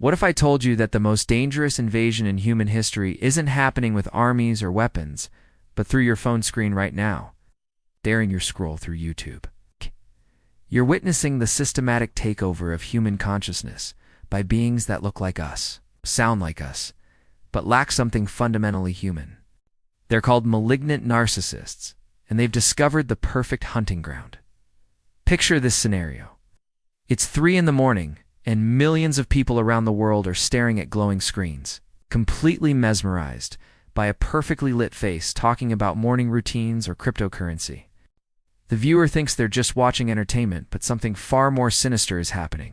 What if I told you that the most dangerous invasion in human history isn't happening with armies or weapons, but through your phone screen right now, daring your scroll through YouTube? You're witnessing the systematic takeover of human consciousness by beings that look like us, sound like us, but lack something fundamentally human. They're called malignant narcissists, and they've discovered the perfect hunting ground. Picture this scenario. It's 3 in the morning, and millions of people around the world are staring at glowing screens, completely mesmerized by a perfectly lit face talking about morning routines or cryptocurrency. The viewer thinks they're just watching entertainment, but something far more sinister is happening.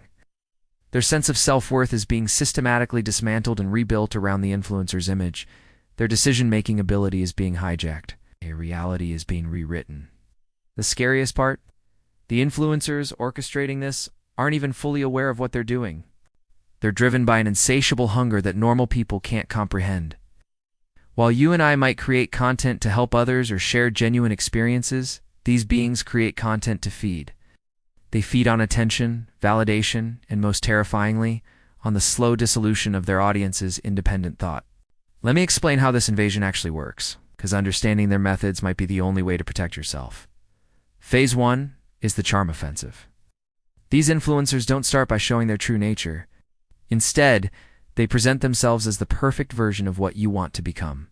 Their sense of self-worth is being systematically dismantled and rebuilt around the influencer's image. Their decision-making ability is being hijacked. Their reality is being rewritten. The scariest part? The influencers orchestrating this aren't even fully aware of what they're doing. They're driven by an insatiable hunger that normal people can't comprehend. While you and I might create content to help others or share genuine experiences, these beings create content to feed. They feed on attention, validation, and most terrifyingly, on the slow dissolution of their audience's independent thought. Let me explain how this invasion actually works, because understanding their methods might be the only way to protect yourself. Phase 1 is the charm offensive. These influencers don't start by showing their true nature. Instead, they present themselves as the perfect version of what you want to become.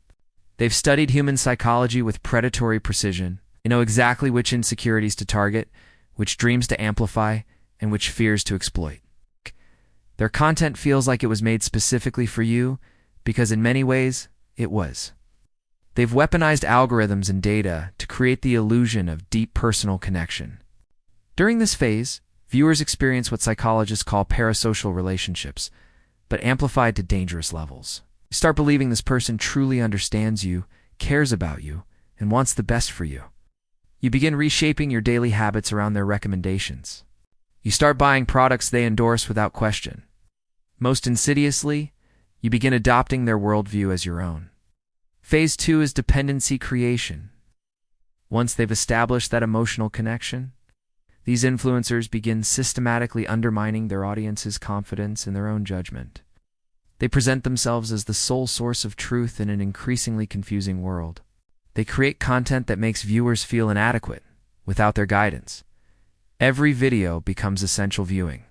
They've studied human psychology with predatory precision. They know exactly which insecurities to target, which dreams to amplify, and which fears to exploit. Their content feels like it was made specifically for you, because in many ways, it was. They've weaponized algorithms and data to create the illusion of deep personal connection. During this phase, viewers experience what psychologists call parasocial relationships, but amplified to dangerous levels. You start believing this person truly understands you, cares about you, and wants the best for you. You begin reshaping your daily habits around their recommendations. You start buying products they endorse without question. Most insidiously, you begin adopting their worldview as your own. Phase 2 is dependency creation. Once they've established that emotional connection, these influencers begin systematically undermining their audience's confidence in their own judgment. They present themselves as the sole source of truth in an increasingly confusing world. They create content that makes viewers feel inadequate without their guidance. Every video becomes essential viewing.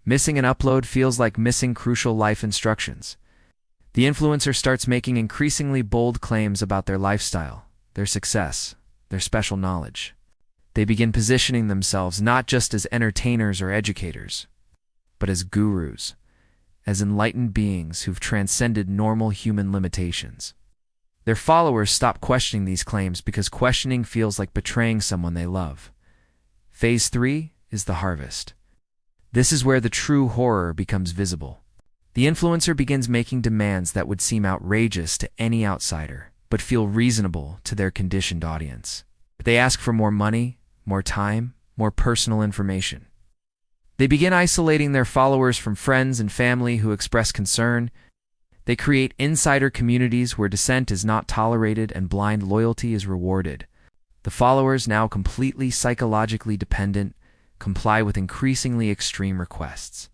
Missing an upload feels like missing crucial life instructions. The influencer starts making increasingly bold claims about their lifestyle, their success, their special knowledge. They begin positioning themselves not just as entertainers or educators, but as gurus, as enlightened beings who've transcended normal human limitations. Their followers stop questioning these claims because questioning feels like betraying someone they love. Phase 3 is the harvest. This is where the true horror becomes visible. The influencer begins making demands that would seem outrageous to any outsider, but feel reasonable to their conditioned audience. They ask for more money, more time, more personal information. They begin isolating their followers from friends and family who express concern. They create insider communities where dissent is not tolerated and blind loyalty is rewarded. The followers, now completely psychologically dependent, comply with increasingly extreme requests.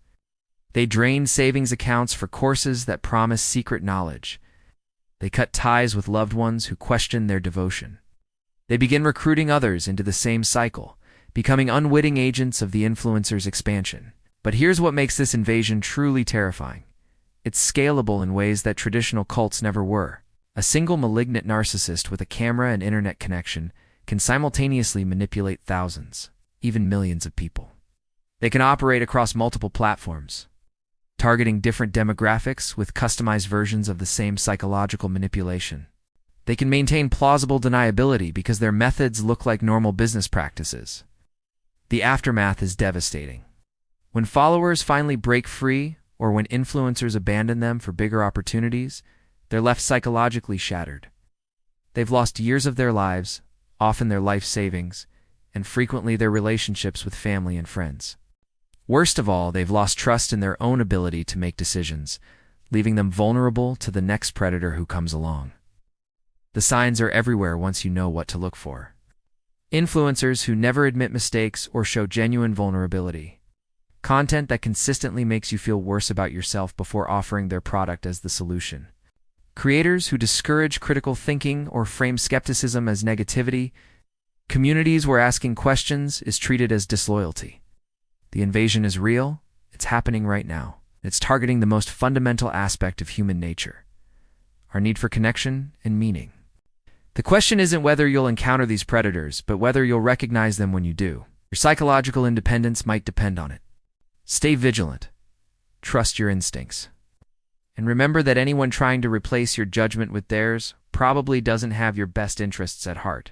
They drain savings accounts for courses that promise secret knowledge. They cut ties with loved ones who question their devotion. They begin recruiting others into the same cycle, becoming unwitting agents of the influencer's expansion. But here's what makes this invasion truly terrifying. It's scalable in ways that traditional cults never were. A single malignant narcissist with a camera and internet connection can simultaneously manipulate thousands, even millions of people. They can operate across multiple platforms, targeting different demographics with customized versions of the same psychological manipulation. They can maintain plausible deniability because their methods look like normal business practices. The aftermath is devastating. When followers finally break free, or when influencers abandon them for bigger opportunities, they're left psychologically shattered. They've lost years of their lives, often their life savings, and frequently their relationships with family and friends. Worst of all, they've lost trust in their own ability to make decisions, leaving them vulnerable to the next predator who comes along. The signs are everywhere once you know what to look for. Influencers who never admit mistakes or show genuine vulnerability. Content that consistently makes you feel worse about yourself before offering their product as the solution. Creators who discourage critical thinking or frame skepticism as negativity. Communities where asking questions is treated as disloyalty. The invasion is real. It's happening right now. It's targeting the most fundamental aspect of human nature, our need for connection and meaning. The question isn't whether you'll encounter these predators, but whether you'll recognize them when you do. Your psychological independence might depend on it. Stay vigilant. Trust your instincts. And remember that anyone trying to replace your judgment with theirs probably doesn't have your best interests at heart.